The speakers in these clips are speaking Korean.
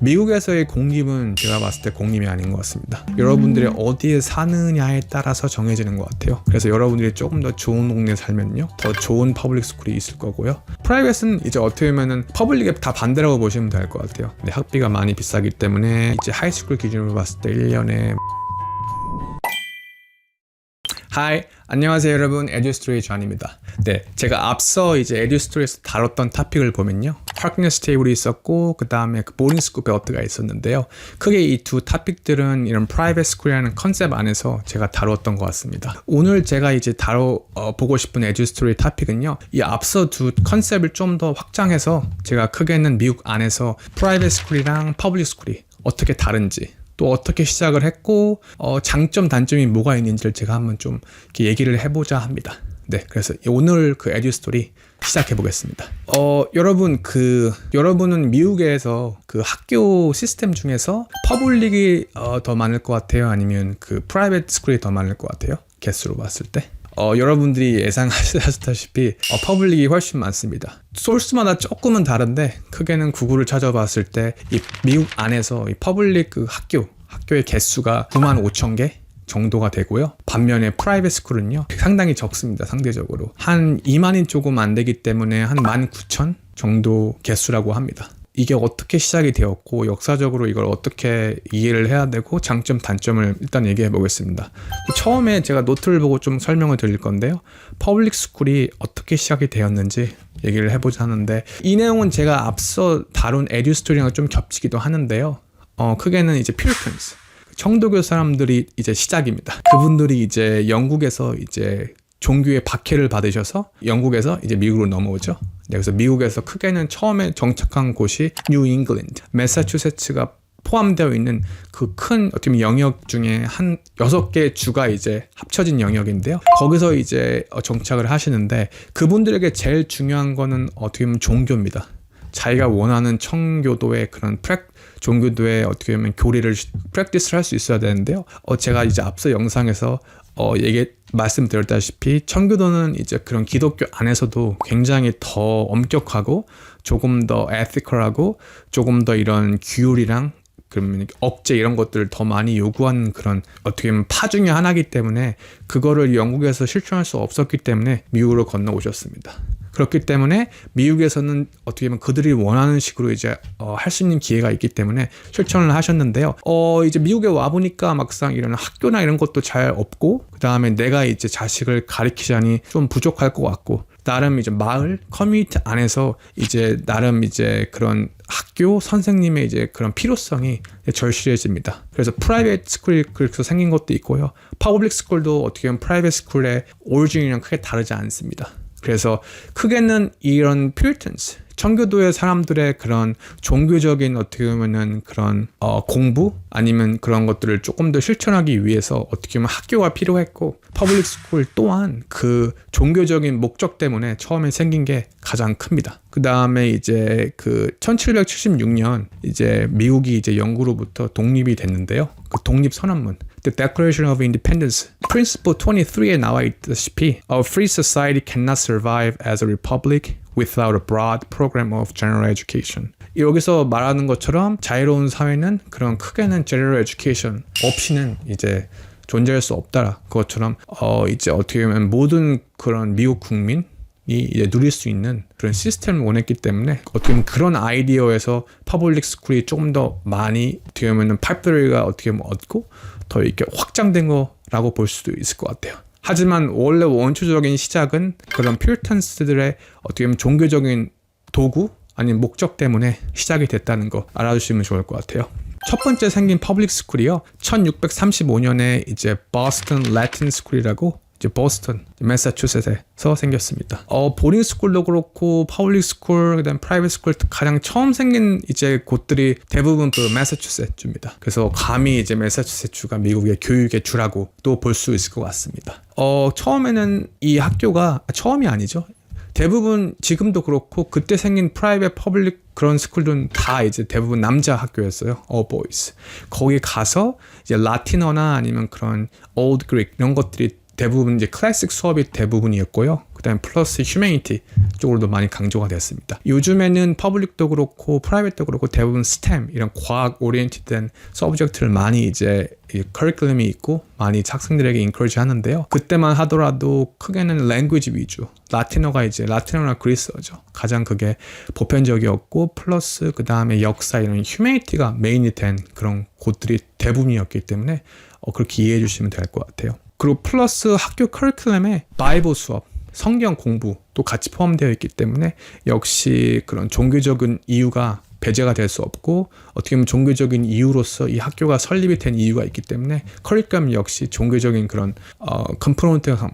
미국에서의 공립은 제가 봤을 때 공립이 아닌 것 같습니다. 여러분들이 어디에 사느냐에 따라서 정해지는 것 같아요. 그래서 여러분들이 조금 더 좋은 동네에 살면요, 더 좋은 퍼블릭 스쿨이 있을 거고요. 프라이빗은 이제 어떻게 보면은 퍼블릭에 다 반대라고 보시면 될 것 같아요. 근데 학비가 많이 비싸기 때문에 이제 하이스쿨 기준으로 봤을 때 1년에 하이, 안녕하세요 여러분, 에듀스토리 존입니다. 네, 제가 앞서 이제 에듀스토리에서 다뤘던 토픽을 보면요, 하크니스 테이블이 있었고 그 다음에 그 보딩 스쿨 벨트가 있었는데요, 크게 이 두 토픽들은 이런 프라이빗 스쿨이라는 컨셉 안에서 제가 다루었던 것 같습니다. 오늘 제가 이제 보고 싶은 에듀스토리 토픽은요, 이 앞서 두 컨셉을 좀 더 확장해서 제가 크게는 미국 안에서 프라이빗 스쿨이랑 퍼블릭 스쿨이 어떻게 다른지, 또 어떻게 시작을 했고 장점 단점이 뭐가 있는지를 제가 한번 좀 이렇게 얘기를 해보자 합니다. 네, 그래서 오늘 그 에듀스토리 시작해 보겠습니다. 여러분은 미국에서 그 학교 시스템 중에서 퍼블릭이 더 많을 것 같아요, 아니면 그 프라이빗 스쿨이 더 많을 것 같아요, 개수로 봤을 때? 여러분들이 예상하셨다시피 퍼블릭이 훨씬 많습니다. 소스마다 조금은 다른데 크게는 구글을 찾아봤을 때 이 미국 안에서 이 퍼블릭 그 학교의 개수가 95,000개 정도가 되고요. 반면에 프라이빗 스쿨은요 상당히 적습니다. 상대적으로 한 2만이 조금 안 되기 때문에 한 19,000 정도 개수라고 합니다. 이게 어떻게 시작이 되었고 역사적으로 이걸 어떻게 이해를 해야 되고 장점 단점을 일단 얘기해 보겠습니다. 처음에 제가 노트를 보고 좀 설명을 드릴 건데요, 퍼블릭 스쿨이 어떻게 시작이 되었는지 얘기를 해보자 하는데, 이 내용은 제가 앞서 다룬 에듀스토리랑 좀 겹치기도 하는데요, 크게는 이제 퓨리탄스, 청도교 사람들이 이제 시작입니다. 그분들이 이제 영국에서 이제 종교의 박해를 받으셔서 영국에서 이제 미국으로 넘어오죠. 네, 그래서 미국에서 크게는 처음에 정착한 곳이 뉴 잉글랜드, 매사추세츠가 포함되어 있는 그 큰 어떻게 보면 영역 중에 한 6개의 주가 이제 합쳐진 영역인데요. 거기서 이제 정착을 하시는데, 그분들에게 제일 중요한 거는 어떻게 보면 종교입니다. 자기가 원하는 청교도의 그런 종교도의 어떻게 보면 교리를 프랙티스를 할 수 있어야 되는데요. 제가 이제 앞서 영상에서 말씀드렸다시피 청교도는 이제 그런 기독교 안에서도 굉장히 더 엄격하고 조금 더 에티컬하고 조금 더 이런 규율이랑 그러면 억제 이런 것들을 더 많이 요구하는 그런 어떻게 보면 파 중에 하나이기 때문에 그거를 영국에서 실천할 수 없었기 때문에 미국으로 건너오셨습니다. 그렇기 때문에 미국에서는 어떻게 보면 그들이 원하는 식으로 이제 할 수 있는 기회가 있기 때문에 실천을 하셨는데요. 이제 미국에 와 보니까 막상 이런 학교나 이런 것도 잘 없고, 그 다음에 내가 이제 자식을 가르치자니 좀 부족할 것 같고, 나름 이제 마을 커뮤니티 안에서 이제 나름 이제 그런 학교 선생님의 이제 그런 필요성이 절실해집니다. 그래서 프라이빗 스쿨이 그래서 생긴 것도 있고요, 퍼블릭 스쿨도 어떻게 보면 프라이빗 스쿨의 오리진이랑 크게 다르지 않습니다. 그래서 크게는 이런 퓨리탄스, 청교도의 사람들의 그런 종교적인 어떻게 보면은 그런 공부 아니면 그런 것들을 조금 더 실천하기 위해서 어떻게 보면 학교가 필요했고, 퍼블릭 스쿨 또한 그 종교적인 목적 때문에 처음에 생긴 게 가장 큽니다. 그 다음에 이제 그 1776년 이제 미국이 이제 영국으로부터 독립이 됐는데요. 그 독립 선언문, The Declaration of Independence, Principle 23에 나와 있다시피 A free society cannot survive as a republic without a broad program of general education. 여기서 말하는 것처럼 자유로운 사회는 그런 크게는 general education 없이는 이제 존재할 수 없다. 그것처럼 이제 어떻게 보면 모든 그런 미국 국민이 이제 누릴 수 있는 그런 시스템을 원했기 때문에 어떻게 보면 그런 아이디어에서 퍼블릭 스쿨이 조금 더 많이 어떻게 보면 파이프리가 어떻게 보면 얻고 더 이렇게 확장된 거라고 볼 수도 있을 것 같아요. 하지만 원래 원초적인 시작은 그런 퓨리탄스들의 어떻게 보면 종교적인 도구 아니면 목적 때문에 시작이 됐다는 거 알아주시면 좋을 것 같아요. 첫 번째 생긴 퍼블릭 스쿨이요, 1635년에 이제 보스턴 라틴 스쿨이라고 이제 보스턴, 매사추세츠에서 생겼습니다. 보딩 스쿨도 그렇고 퍼블릭 스쿨, 그다음 프라이빗 스쿨 가장 처음 생긴 이제 곳들이 대부분 그 매사추세츠입니다. 그래서 감히 이제 매사추세츠가 미국의 교육의 주라고 또 볼 수 있을 것 같습니다. 처음에는 이 학교가 처음이 아니죠. 대부분 지금도 그렇고 그때 생긴 프라이빗 퍼블릭 그런 스쿨들은 다 이제 대부분 남자 학교였어요. all boys. 거기 가서 이제 라틴어나 아니면 그런 old Greek 이런 것들이 대부분 이제 클래식 수업이 대부분이었고요. 그다음에 플러스 휴머니티 쪽으로도 많이 강조가 됐습니다. 요즘에는 퍼블릭도 그렇고 프라이빗도 그렇고 대부분 스템 이런 과학 오리엔티드된 서브젝트를 많이 이제 커리큘럼이 있고 많이 학생들에게 인커리지 하는데요. 그때만 하더라도 크게는 랭귀지 위주, 라틴어나 그리스어죠. 가장 그게 보편적이었고 플러스 그 다음에 역사 이런 휴머니티가 메인이 된 그런 곳들이 대부분이었기 때문에 그렇게 이해해 주시면 될 것 같아요. 그리고 플러스 학교 커리큘럼에 바이블 수업, 성경 공부도 같이 포함되어 있기 때문에 역시 그런 종교적인 이유가 배제가 될 수 없고 어떻게 보면 종교적인 이유로서 이 학교가 설립이 된 이유가 있기 때문에 커리큘럼 역시 종교적인 그런 컴포넌트가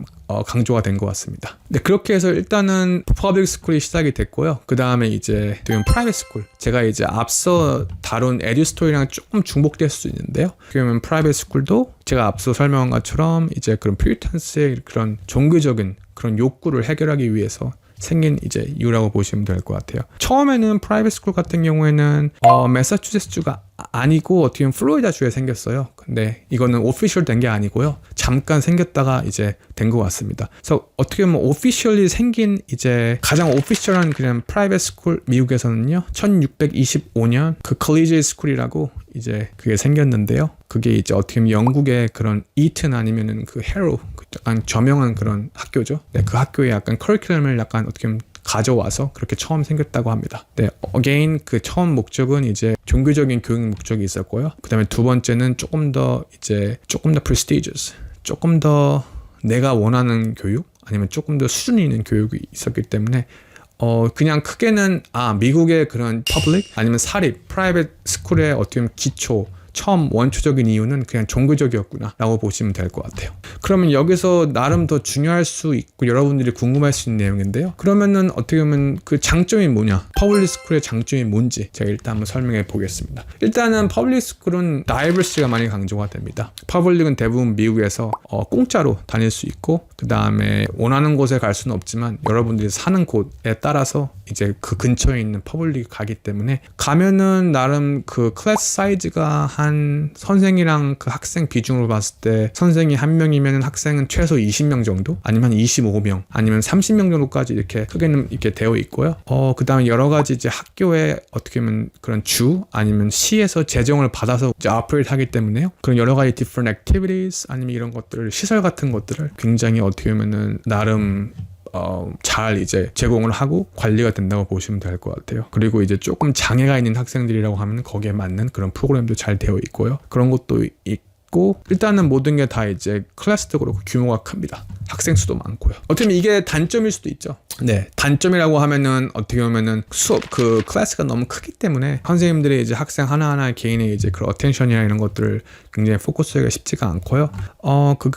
강조가 된 것 같습니다. 네, 그렇게 해서 일단은 퍼블릭 스쿨이 시작이 됐고요. 그 다음에 이제 프라이빗 스쿨, 제가 이제 앞서 다룬 에듀스토리랑 조금 중복될 수 있는데요. 그러면 프라이빗 스쿨도 제가 앞서 설명한 것처럼 이제 그런 퓨리탄스의 그런 종교적인 그런 욕구를 해결하기 위해서 생긴 이제 이유라고 보시면 될 것 같아요. 처음에는 프라이빗 스쿨 같은 경우에는 매사추세츠주가 아니고 어떻게 보면 플로리다주에 생겼어요. 근데 이거는 오피셜 된 게 아니고요. 잠깐 생겼다가 이제 된 것 같습니다. 그래서 어떻게 보면 오피셜리 생긴 이제 가장 오피셜한 그냥 프라이빗 스쿨 미국에서는요. 1625년 그 컬리지 스쿨이라고 이제 그게 생겼는데요. 그게 이제 어떻게 보면 영국의 그런 이튼 아니면은 그 해로 약간 저명한 그런 학교죠. 네, 그 학교에 약간 커리큘럼을 약간 어떻게 보면 가져와서 그렇게 처음 생겼다고 합니다. 네, again 그 처음 목적은 이제 종교적인 교육 목적이 있었고요. 그다음에 두 번째는 조금 더 prestigious, 조금 더 내가 원하는 교육 아니면 조금 더 수준 있는 교육이 있었기 때문에 그냥 크게는 미국의 그런 퍼블릭 아니면 사립 프라이빗 스쿨의 어떻게 보면 기초 처음 원초적인 이유는 그냥 종교적이었구나 라고 보시면 될 것 같아요. 그러면 여기서 나름 더 중요할 수 있고 여러분들이 궁금할 수 있는 내용인데요. 그러면은 어떻게 보면 그 장점이 뭐냐, 퍼블릭 스쿨의 장점이 뭔지 제가 일단 한번 설명해 보겠습니다. 일단은 퍼블릭 스쿨은 다이버시티가 많이 강조가 됩니다. 퍼블릭은 대부분 미국에서 공짜로 다닐 수 있고 그 다음에 원하는 곳에 갈 수는 없지만 여러분들이 사는 곳에 따라서 이제 그 근처에 있는 퍼블릭이 가기 때문에 가면은 나름 그 클래스 사이즈가 한 선생이랑 그 학생 비중으로 봤을 때 선생이 한 명이면 학생은 최소 20명 정도 아니면 25명 아니면 30명 정도까지 이렇게 크게는 이렇게 되어 있고요. 그 다음에 여러 가지 이제 학교에 어떻게 보면 그런 주 아니면 시에서 재정을 받아서 이제 오퍼레이트 하기 때문에요. 그런 여러 가지 different activities 아니면 이런 것들 시설 같은 것들을 굉장히 어떻게 보면은 나름 잘 이제 제공을 하고 관리가 된다고 보시면 될 것 같아요. 그리고 이제 조금 장애가 있는 학생들이라고 하면 거기에 맞는 그런 프로그램도 잘 되어 있고요. 그런 것도 있고 일단은 모든 게 다 이제 클래스도 그렇고 규모가 큽니다. 학생 수도 많고요. 어떻게 보면 이게 단점일 수도 있죠. 네, 단점이라고 하면은 어떻게 보면은 수업 그 클래스가 너무 크기 때문에 선생님들이 이제 학생 하나하나 개인의 이제 그런 어텐션이나 이런 것들을 굉장히 포커스하기가 쉽지가 않고요.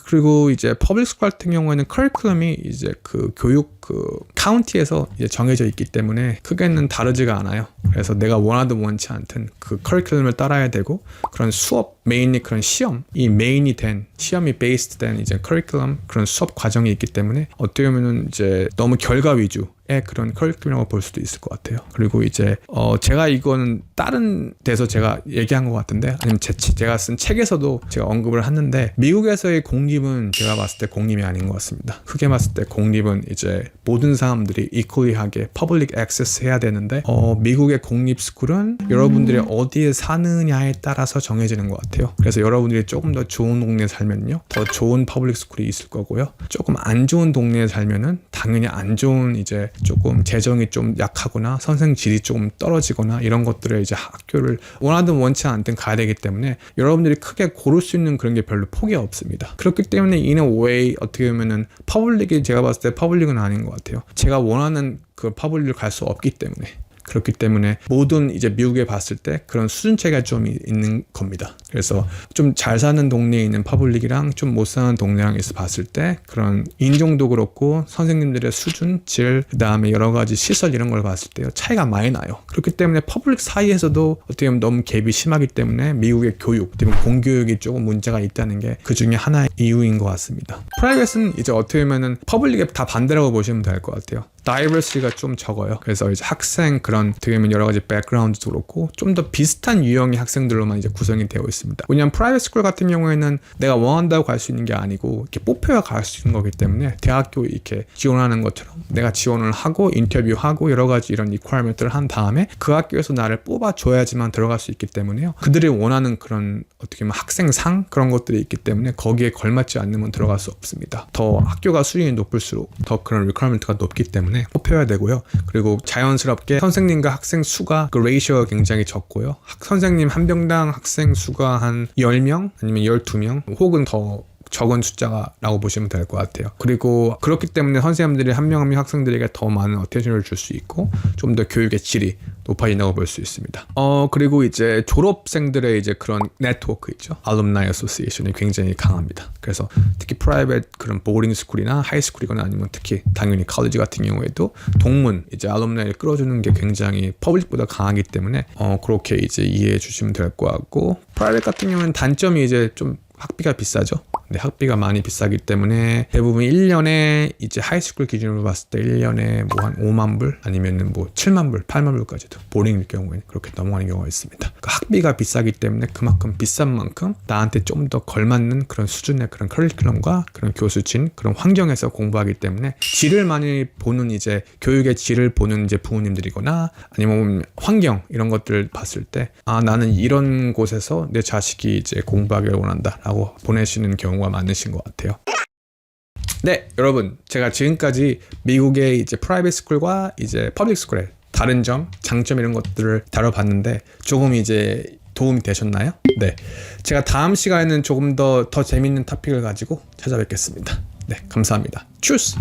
그리고 이제 퍼블릭 스쿨 같은 경우에는 커리큘럼이 이제 그 교육 그 카운티에서 이제 정해져 있기 때문에 크게는 다르지가 않아요. 그래서 내가 원하든 원치 않든 그 커리큘럼을 따라야 되고 그런 수업 메인이 그런 시험이 메인이 된 시험이 베이스드 된 이제 커리큘럼 그런 수업 과정이 있기 때문에 어떻게 보면은 이제 너무 결과 위주의 그런 커리큘럼이라고 볼 수도 있을 것 같아요. 그리고 이제 제가 이거는 다른 데서 제가 얘기한 것 같은데 아니면 제가 쓴 책에서도 제가 언급을 했는데 미국에서의 공립은 제가 봤을 때 공립이 아닌 것 같습니다. 크게 봤을 때 공립은 이제 모든 사람들이 이퀄리하게 퍼블릭 액세스 해야 되는데 미국의 공립 스쿨은 여러분들이 어디에 사느냐에 따라서 정해지는 것 같아요. 그래서 여러분들이 조금 더 좋은 동네에 살면요 더 좋은 퍼블릭 스쿨이 있을 거고요. 조금 안 좋은 동네에 살면은 당연히 안 좋은 이제 조금 재정이 좀 약하거나 선생 질이 조금 떨어지거나 이런 것들을 이제 학교를 원하든 원치 않든 가야 되기 때문에 여러분들이 크게 고를 수 있는 그런 게 별로 폭이 없습니다. 그렇기 때문에 in a way 어떻게 보면은 퍼블릭이 제가 봤을 때 퍼블릭은 아닌 것 같아요. 제가 원하는 그 퍼블릭을 갈 수 없기 때문에 그렇기 때문에 모든 이제 미국에 봤을 때 그런 수준차가 좀 있는 겁니다. 그래서 좀 잘 사는 동네에 있는 퍼블릭이랑 좀 못 사는 동네랑에서 봤을 때 그런 인종도 그렇고 선생님들의 수준, 질, 그 다음에 여러 가지 시설 이런 걸 봤을 때요 차이가 많이 나요. 그렇기 때문에 퍼블릭 사이에서도 어떻게 보면 너무 갭이 심하기 때문에 미국의 교육, 어떻게 보면 공교육이 조금 문제가 있다는 게 그 중에 하나의 이유인 것 같습니다. 프라이빗은 이제 어떻게 보면은 퍼블릭에 다 반대라고 보시면 될 것 같아요. 다이버시티가 좀 적어요. 그래서 이제 학생 그런 어떻게 보면 여러 가지 백그라운드도 그렇고 좀 더 비슷한 유형의 학생들로만 이제 구성이 되어 있습니다. 왜냐하면 프라이빗 스쿨 같은 경우에는 내가 원한다고 갈 수 있는 게 아니고 이렇게 뽑혀야 갈 수 있는 거기 때문에 대학교 이렇게 지원하는 것처럼 내가 지원을 하고 인터뷰하고 여러 가지 이런 리퀘어먼트를 한 다음에 그 학교에서 나를 뽑아줘야지만 들어갈 수 있기 때문에요. 그들이 원하는 그런 어떻게 보면 학생상 그런 것들이 있기 때문에 거기에 걸맞지 않으면 들어갈 수 없습니다. 더 학교가 수준이 높을수록 더 그런 리퀘어먼트가 높기 때문에 뽑혀야 되고요. 그리고 자연스럽게 선생님과 학생 수가 그 레이셔가 굉장히 적고요. 선생님 한 명당 학생 수가 한 10명 아니면 12명 혹은 더 적은 숫자라고 보시면 될 것 같아요. 그리고 그렇기 때문에 선생님들이 한 명 한 명 학생들에게 더 많은 어텐션을 줄 수 있고 좀 더 교육의 질이 높아진다고 볼 수 있습니다. 그리고 이제 졸업생들의 이제 그런 네트워크 있죠. 알룸나이 어소시에이션이 굉장히 강합니다. 그래서 특히 프라이빗 그런 보딩 스쿨이나 하이스쿨이거나 아니면 특히 당연히 컬리지 같은 경우에도 동문 이제 알룸나이를 끌어주는 게 굉장히 퍼블릭보다 강하기 때문에 그렇게 이제 이해해 주시면 될 것 같고 프라이빗 같은 경우는 단점이 이제 좀 학비가 비싸죠. 근데 학비가 많이 비싸기 때문에 대부분 1년에 이제 하이스쿨 기준으로 봤을 때 1년에 뭐 한 5만 불 아니면은 뭐 7만 불, 8만 불까지도 보링일 경우에는 그렇게 넘어가는 경우가 있습니다. 그러니까 학비가 비싸기 때문에 그만큼 비싼 만큼 나한테 좀 더 걸맞는 그런 수준의 그런 커리큘럼과 그런 교수진 그런 환경에서 공부하기 때문에 질을 많이 보는 이제 교육의 질을 보는 이제 부모님들이거나 아니면 환경 이런 것들을 봤을 때 나는 이런 곳에서 내 자식이 이제 공부하기를 원한다라고 보내시는 경우가 많으신 것 같아요. 네, 여러분, 제가 지금까지 미국의 이제 프라이빗 스쿨과 이제 퍼블릭 스쿨의 다른 점, 장점 이런 것들을 다뤄봤는데 조금 이제 도움이 되셨나요? 네, 제가 다음 시간에는 조금 더 재밌는 토픽을 가지고 찾아뵙겠습니다. 네, 감사합니다. 추스!